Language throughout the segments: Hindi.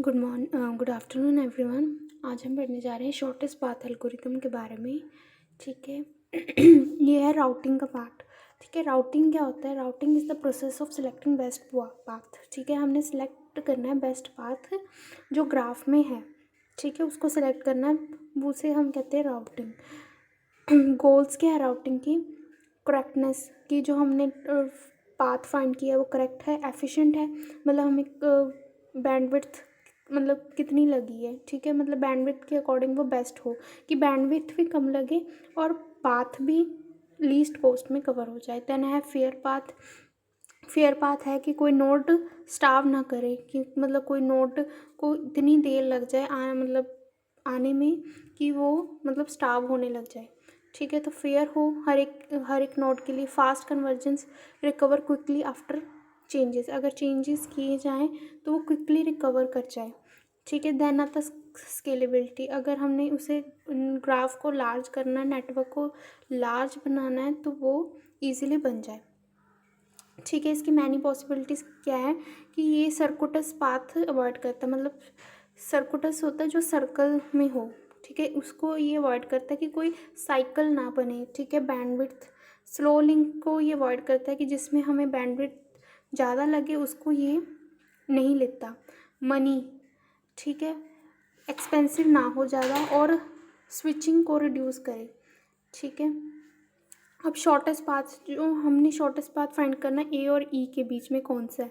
Good afternoon everyone. आज हम पढ़ने जा रहे हैं शॉर्टेस्ट पाथ एल्गोरिथम के बारे में। ठीक है। ये है राउटिंग का पार्ट। ठीक है, राउटिंग क्या होता है? Routing is the process of selecting best path. ठीक है, हमने सिलेक्ट करना है बेस्ट पाथ जो ग्राफ में है। ठीक है, उसको सिलेक्ट करना है, उसे हम कहते हैं राउटिंग। गोल्स क्या है राउटिंग की? करेक्टनेस की, जो हमने पाथ फाइंड किया है वो करेक्ट है, एफिशिएंट है, मतलब हमें बैंडविड्थ मतलब कितनी लगी है। ठीक है, मतलब बैंडविड्थ के अकॉर्डिंग वो बेस्ट हो, कि बैंडविड्थ भी कम लगे और पाथ भी लीस्ट कॉस्ट में कवर हो जाए। देन है फेयर पाथ। फेयर पाथ है कि कोई नोड स्टार्व ना करे, कि मतलब कोई नोड को इतनी देर लग जाए मतलब आने में कि वो मतलब स्टार्व होने लग जाए। ठीक है, तो फेयर हो हर एक नोड के लिए। Fast convergence, recover quickly after changes, अगर चेंजेस किए जाएँ तो वो क्विकली रिकवर कर जाए। ठीक है, देन आता स्केलेबिलिटी। अगर हमने उसे ग्राफ को लार्ज करना है, नेटवर्क को लार्ज बनाना है, तो वो ईजिली बन जाए। ठीक है, इसकी मैनी पॉसिबिलिटीज़ क्या है कि ये सर्कुटस पाथ अवॉइड करता है, मतलब सर्कुटस होता है जो सर्कल में हो। ठीक है, उसको ये अवॉइड करता है कि कोई साइकिल ना बने। ठीक है, बैंडविड्थ स्लो लिंक को ये अवॉइड करता है कि जिसमें हमें बैंडविड्थ ज़्यादा लगे, उसको ये नहीं लेता। मनी, ठीक है, एक्सपेंसिव ना हो ज़्यादा और स्विचिंग को रिड्यूस करे। ठीक है, अब शॉर्टेस्ट पाथ, जो हमने शॉर्टेस्ट पाथ फाइंड करना है ए और ई के बीच में कौन सा है।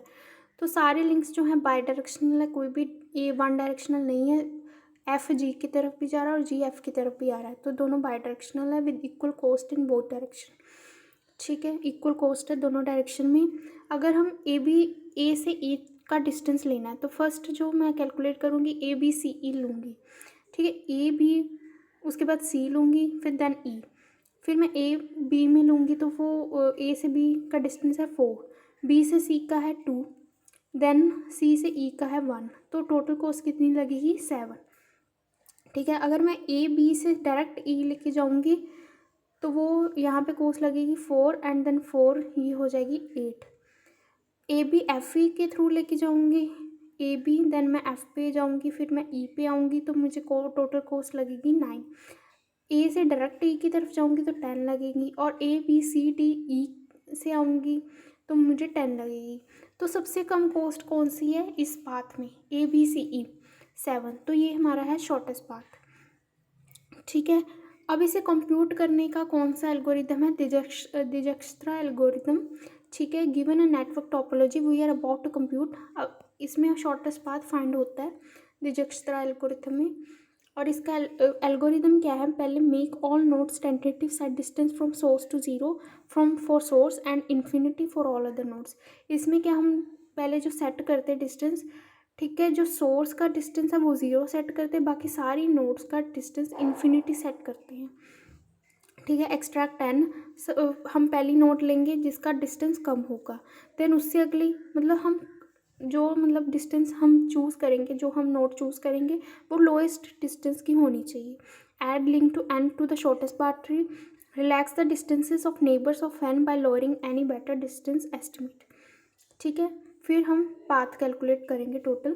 तो सारे लिंक्स जो हैं बाई डायरेक्शनल है, कोई भी ए वन डायरेक्शनल नहीं है। एफ जी की तरफ भी जा रहा है और जी एफ की तरफ भी आ रहा है, तो दोनों बाई डायरेक्शनल है with equal cost in both direction. ठीक है, इक्वल कॉस्ट है दोनों डायरेक्शन में। अगर हम ए से ए का डिस्टेंस लेना है, तो फर्स्ट जो मैं कैलकुलेट करूँगी ए बी सी ई लूँगी। ठीक है, ए बी, उसके बाद सी लूँगी, फिर देन ई, फिर मैं ए बी में लूँगी तो वो ए से बी का डिस्टेंस है 4, बी से सी का है 2, देन सी से ई का है 1, तो टोटल कॉस्ट कितनी लगेगी? 7। ठीक है, अगर मैं ए बी से डायरेक्ट ई लेके जाऊँगी तो वो यहाँ पे कॉस्ट लगेगी 4 एंड देन 4 ये हो जाएगी 8। ए बी एफ ई के थ्रू लेके जाऊँगी ए बी, देन मैं एफ पे जाऊँगी, फिर मैं ई पे आऊँगी तो मुझे टोटल कॉस्ट लगेगी 9। ए से डायरेक्ट ई की तरफ जाऊँगी तो 10 लगेगी, और ए बी सी डी ई से आऊँगी तो मुझे 10 लगेगी। तो सबसे कम कॉस्ट कौन सी है इस पाथ में? ए बी सी ई 7, तो ये हमारा है शॉर्टेस्ट पाथ। ठीक है, अब इसे कंप्यूट करने का कौन सा एल्गोरिदम है? Dijkstra algorithm. ठीक है, given a network topology we are about to compute. अब इसमें शॉर्टेस्ट पाथ फाइंड होता है दिजक्स्ट्रा एल्गोरिथम में। और इसका एल्गोरिदम क्या है? पहले make all nodes tentative set distance from source to zero from for source and infinity for all other nodes. इसमें क्या हम पहले जो सेट करते हैं डिस्टेंस, ठीक है, जो सोर्स का डिस्टेंस है वो ज़ीरो सेट करते हैं, बाकी सारी नोड्स का डिस्टेंस इन्फिनिटी सेट करते हैं। ठीक है, एक्सट्रैक्ट 10, हम पहली नोड लेंगे जिसका डिस्टेंस कम होगा, देन उससे अगली, मतलब हम जो मतलब डिस्टेंस हम चूज़ करेंगे, जो हम नोड चूज़ करेंगे वो लोएस्ट डिस्टेंस की होनी चाहिए। Add link to N to the shortest path tree, relax the distances of neighbours of N by lowering any better distance estimate. ठीक है, फिर हम पाथ कैलकुलेट करेंगे टोटल।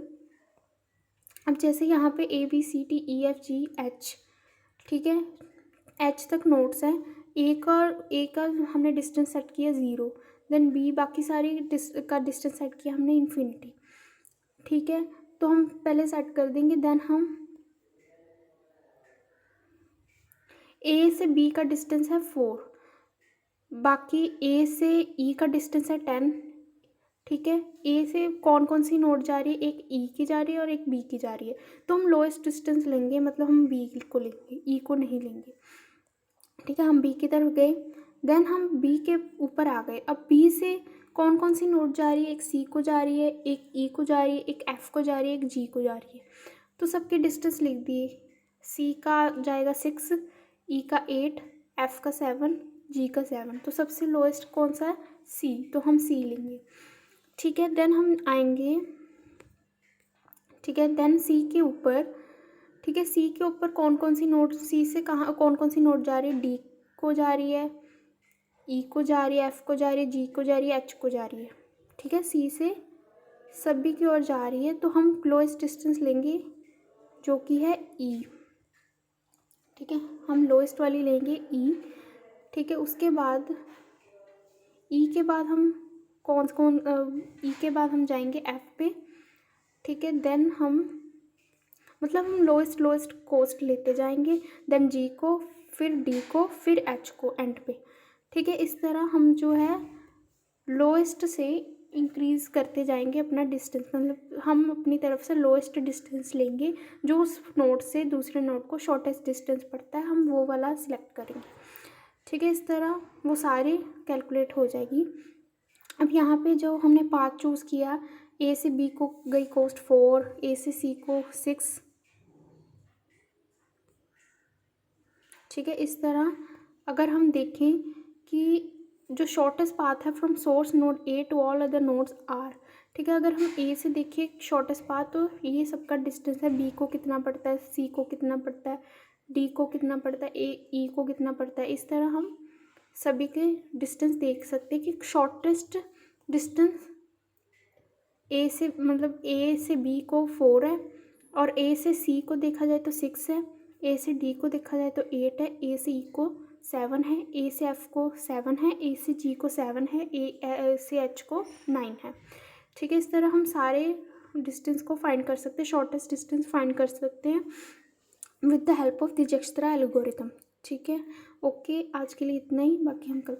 अब जैसे यहाँ पे A B C D E F G H, ठीक है, एच तक नोड्स हैं। ए का हमने डिस्टेंस सेट किया 0, देन बी बाकी सारी का डिस्टेंस सेट किया हमने इन्फिनिटी। ठीक है, तो हम पहले सेट कर देंगे, देन हम ए से बी का डिस्टेंस है 4, बाकी ए से ई का डिस्टेंस है 10। ठीक है, ए से कौन कौन सी नोड जा रही है? एक ई की जा रही है और एक बी की जा रही है, तो हम लोएस्ट डिस्टेंस लेंगे, मतलब हम बी को लेंगे, ई को नहीं लेंगे। ठीक है, हम बी की तरफ गए, देन हम बी के ऊपर आ गए। अब बी से कौन कौन सी नोड जा रही है? एक सी को जा रही है, एक ई को जा रही है, एक एफ को जा रही है, एक जी को जा रही है, तो सबके डिस्टेंस लिख दिए। सी का जाएगा 6, ई का 8, एफ का 7, जी का 7, तो सबसे लोएस्ट कौन सा है? सी, तो हम सी लेंगे। ठीक है, देन हम आएंगे, ठीक है, देन सी के ऊपर, ठीक है, सी के ऊपर कौन कौन सी नोड, सी से कहाँ कौन कौन सी नोड जा रही है? डी को जा रही है, ई को जा रही है, एफ को जा रही है, जी को जा रही है, एच को जा रही है। ठीक है, सी से सभी की ओर जा रही है, तो हम लोएस्ट डिस्टेंस लेंगे जो कि है ई। ठीक है, हम लोएस्ट वाली लेंगे ई। ठीक है, उसके बाद ई के बाद हम ई के बाद हम जाएंगे एफ पे। ठीक है, देन हम मतलब हम लोएस्ट कोस्ट लेते जाएंगे, देन जी को, फिर डी को, फिर एच को एंड पे। ठीक है, इस तरह हम जो है लोएस्ट से इंक्रीज़ करते जाएंगे अपना डिस्टेंस, मतलब हम अपनी तरफ से लोएस्ट डिस्टेंस लेंगे, जो उस नोड से दूसरे नोड को शॉर्टेस्ट डिस्टेंस पड़ता है, हम वो वाला सिलेक्ट करेंगे। ठीक है, इस तरह वो सारी कैलकुलेट हो जाएगी। अब यहाँ पे जो हमने पाथ चूज़ किया, ए से बी को गई कोस्ट 4, ए से सी को 6। ठीक है, इस तरह अगर हम देखें कि जो शॉर्टेस्ट पाथ है from source node A to all other nodes are. ठीक है, अगर हम ए से देखें शॉर्टेस्ट पाथ, तो ये सबका डिस्टेंस है, बी को कितना पड़ता है, सी को कितना पड़ता है, डी को कितना पड़ता है, ई को कितना पड़ता है। इस तरह हम सभी के डिस्टेंस देख सकते हैं कि शॉर्टेस्ट डिस्टेंस ए से मतलब ए से बी को 4 है, और ए से सी को देखा जाए तो 6 है, ए से डी को देखा जाए तो 8 है, ए से ई को 7 है, ए से एफ को 7 है, ए से जी को 7 है, ए से एच को 9 है। ठीक है, इस तरह हम सारे डिस्टेंस को फाइंड कर सकते हैं, शॉर्टेस्ट डिस्टेंस फाइंड कर सकते हैं with the help of Dijkstra algorithm. ठीक है, ओके, आज के लिए इतना ही, बाकी हम कल